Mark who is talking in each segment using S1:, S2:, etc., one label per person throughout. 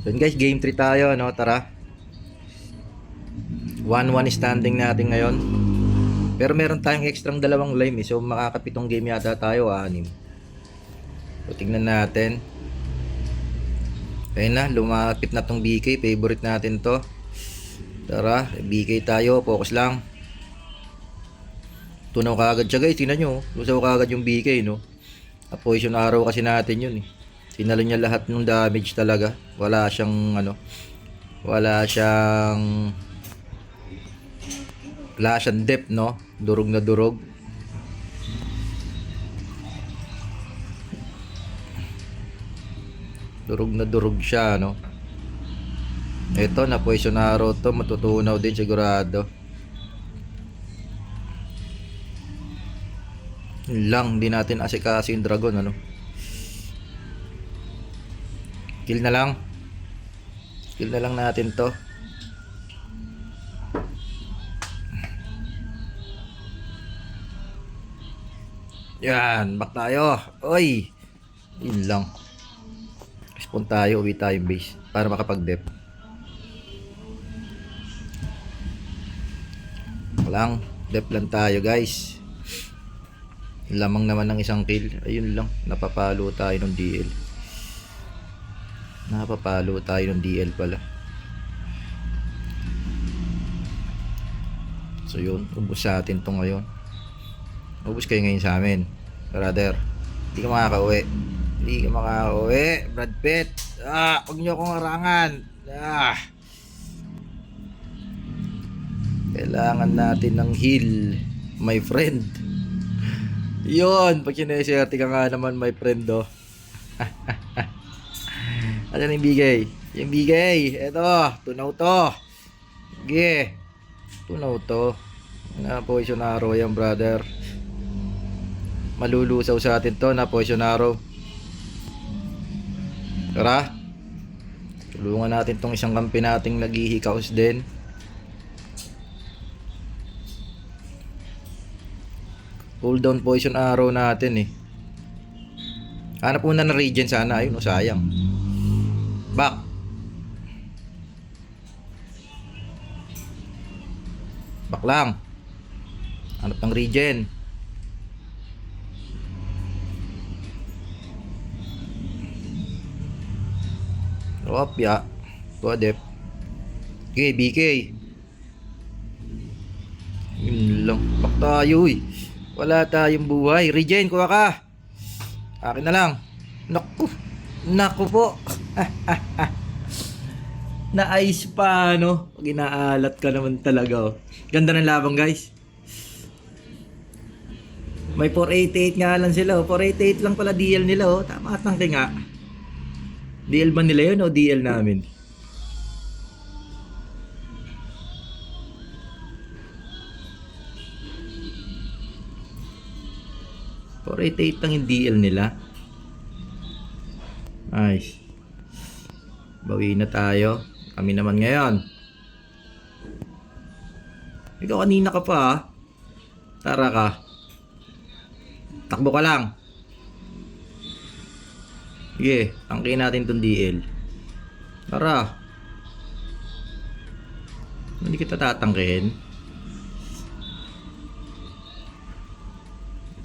S1: Yun guys, game 3 tayo, no? Tara. 1-1 standing natin ngayon. Pero meron tayong extrang dalawang lime, eh. So makakapitong game yata tayo, 6. So tingnan natin. Ayun na, lumapit na tong BK. Favorite natin to. Tara, BK tayo. Focus lang. Tunaw kagad siya guys. Tingnan nyo. Lusaw kagad yung BK, no? Poison arrow kasi natin yun, eh. Sinalo niya lahat ng damage talaga. Wala siyang depth, no? Durog na durog. Durog na durog siya, no? Ito, na poison arrow to. Matutunaw din sigurado. Yun lang, hindi natin asikaso yung dragon, ano? Kill na lang. Kill na lang natin to. Yan, back tayo. Oy. Yun lang. Respawn tayo, uwi tayo base para makapag-dep. Walang dep lang tayo, guys. Lamang naman ng isang kill. Ayun lang, napapalo tayo ng DL. Napapalo tayo ng DL pala. So yun, ubos sa atin to ngayon. Ubos kayo ngayon sa amin, brother. Hindi ka makakauwi. Hindi ka makakauwi, Brad Pitt. Huwag nyo akong harangan. Kailangan natin ng heal, my friend. Yun, pag sineserte ka nga naman, my friend, oh. Ayan yung bigay. Yung bigay. Eto, tunaw to. Sige. Tunaw to. Na poison arrow yan, brother. Malulusaw sa atin to na poison arrow. Tara. Tulungan natin tong isang kampi nating naghihikaos din. Pull down poison arrow natin, eh. Hanap muna ng regen sana. Ayun, oh, sayang. Back. Back lang. Hanap ng regen. Opya. Tuadep. Okay, BK. Yun lang. Back tayo, eh. Wala tayong buhay. Regen, kuha ka. Akin na lang. Naku. Naku po. Na-ice pa, no? Pag inaalat ka naman talaga, oh. Ganda ng labang, guys. May 488 nga lang sila, oh. 488 lang pala DL nila, oh. Tama at tangke nga. DL ba nila yun o DL namin? For 88 lang yung DL nila. Nice. Bawi na tayo. Kami naman ngayon. Ikaw kanina ka pa, ha? Tara ka. Takbo ka lang. Sige, tangkin natin tong DL. Tara. Hindi kita tatangkin.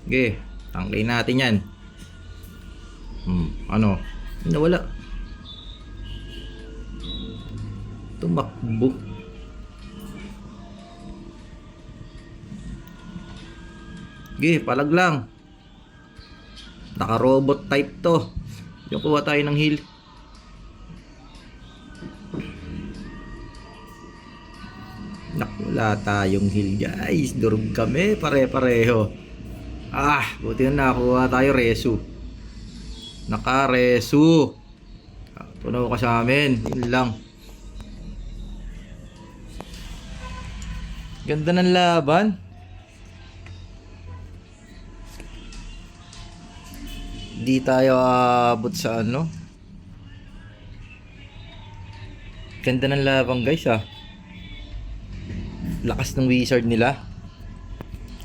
S1: Sige, tangkin natin yan. Ano? Nawala. Tumakbo. Sige, palag lang. Naka-robot type to. Yung kuha tayo ng heal. Wala tayong heal, guys. Durog kami, pare-pareho. Buti na nakuha tayo resu. Naka-resu. Tunaw ka sa amin. Yun lang. Ganda ng laban. Di tayo abot sa ano. Ganda ng labang, guys, ah. Lakas ng wizard nila.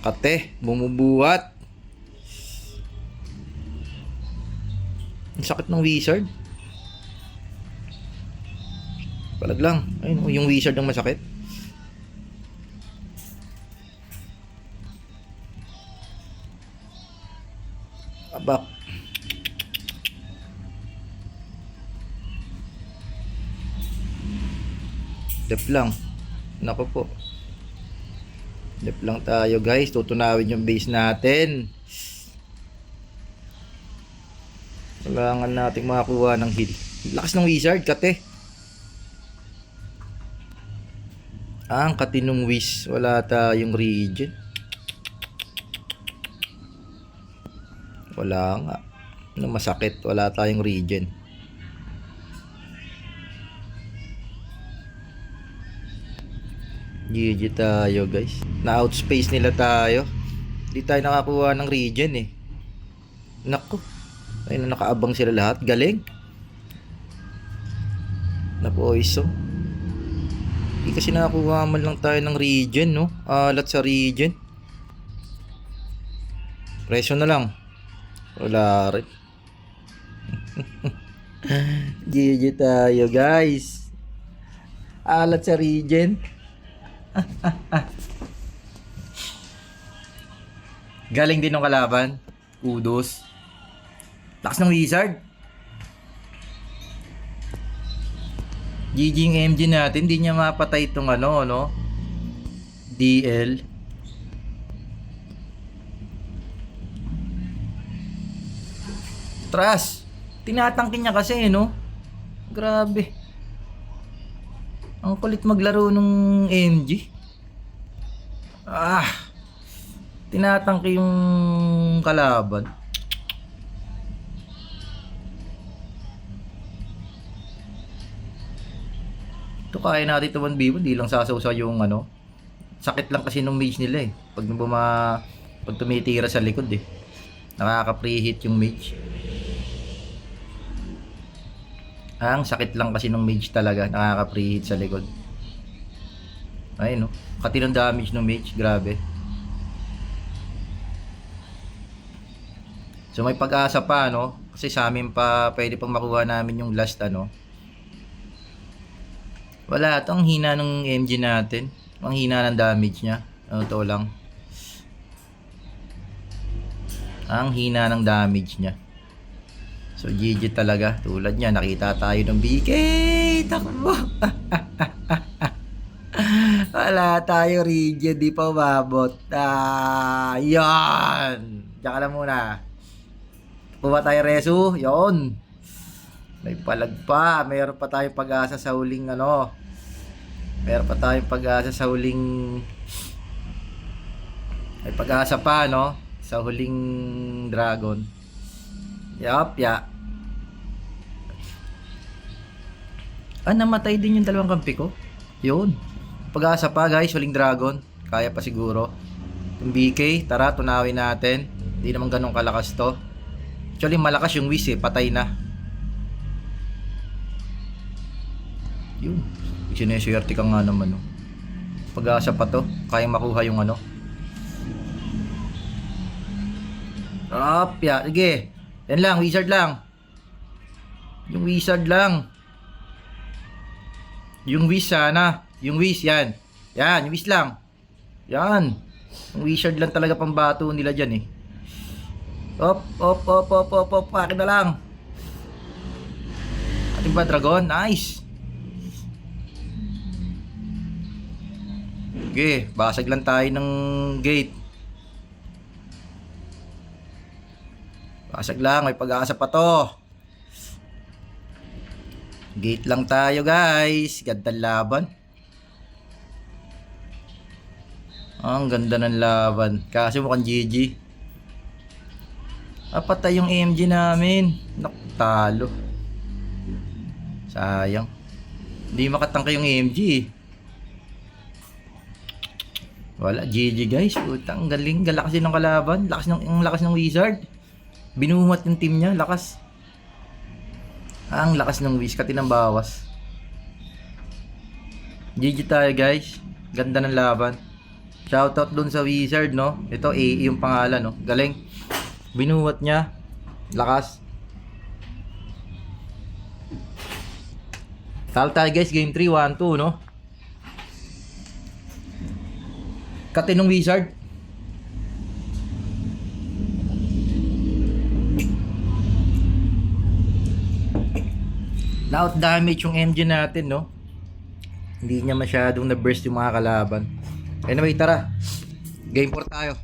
S1: Kate, bumubuhat. Ang sakit ng wizard. Palag lang. Ayun, yung wizard ang masakit. Abak. Dep lang. Nako po. Dep lang tayo guys. Tutunawin yung base natin. Kailangan nating makakuha ng heal. Lakas ng wizard, kate. Ang katinong wish. Wala tayong regen. Wala nga. Ano masakit? Wala tayong regen. GG tayo guys. Na-outspace nila tayo. Hindi tayo nakakuha ng regen eh. Naku. Ayun na, nakaabang sila lahat. Galing. Na-poison. Hindi kasi nakakuha man lang tayo ng regen, no? Alat sa regen. Presyo na lang. Wala rin. GG tayo guys. Alat sa regen. Galing din ng kalaban. Kudos. Lakas ng wizard. GG yung MG natin. Hindi niya mapatay itong ano, no? DL. Trust. Tinatangkin niya kasi, no? Grabe. Ang kulit maglaro nung MG. Tinatangki yung kalaban. Ito kaya natin ito 1v1, di lang sasawsa yung ano. Sakit lang kasi nung mage nila eh. Pag tumitira sa likod eh. Nakaka-pre-hit yung mage. Ang sakit lang kasi nung mage talaga, nakaka-pre-hit sa likod. Ayun no, katinong damage ng mage, grabe. So may pag-asa pa no, kasi sa amin pa pwede pang makuha namin yung last ano. Wala, ito ang hina ng MG natin. Ang hina ng damage niya. Ano to lang. Ang hina ng damage niya. So GG talaga. Tulad niya, nakita tayo ng BK. Takbo. Wala tayo regen, di pa umabot. Yan. Diyan ka lang muna. Puwa tayo resu. Yon. May palag pa. Mayroon pa tayong pag-asa sa huling ano. Mayroon pa tayong pag-asa sa huling. May pag-asa pa no. Sa huling dragon. Yup, ya. Namatay din yung dalawang kampi ko. Yun. Pag-asa pa guys, huling dragon. Kaya pa siguro. Yung BK, tara tunawin natin. Hindi naman ganun kalakas to. Actually malakas yung wish eh, patay na. Yun. Sineswerte ka nga naman no. Pag-asa pa to, kaya makuha yung ano. Ya. Sige. Yan lang, wizard lang. Yung wizard lang. Yung wish sana. Yung wish, yan. Yan, yung wish lang. Yan. Yung wizard lang talaga pambato nila dyan eh. Op. Akin na lang. Ating ba dragon? Nice. Okay, basag lang tayo ng gate. Basag lang, may pag-asa pa to. Gate lang tayo guys. Gandang laban. Ang ganda ng laban. Kasi mukhang GG. Patay yung AMG namin. Talo. Sayang. Hindi makatangka yung AMG eh. Wala, GG guys. Putang galing, lakas din ng kalaban. Lakas ng wizard. Binuhat yung team niya, lakas. Ang lakas ng wish, katinang bawas. GG tayo guys. Ganda ng laban. Shoutout dun sa wizard no. Ito AE yung pangalan no. Galing. Binuhat niya. Lakas. Talo tayo guys, game 3, 1-2, no? Katinong wizard. Na-out damage yung MG natin, no? Hindi niya masyadong na-burst yung mga kalaban. Anyway, tara. Game 4 tayo.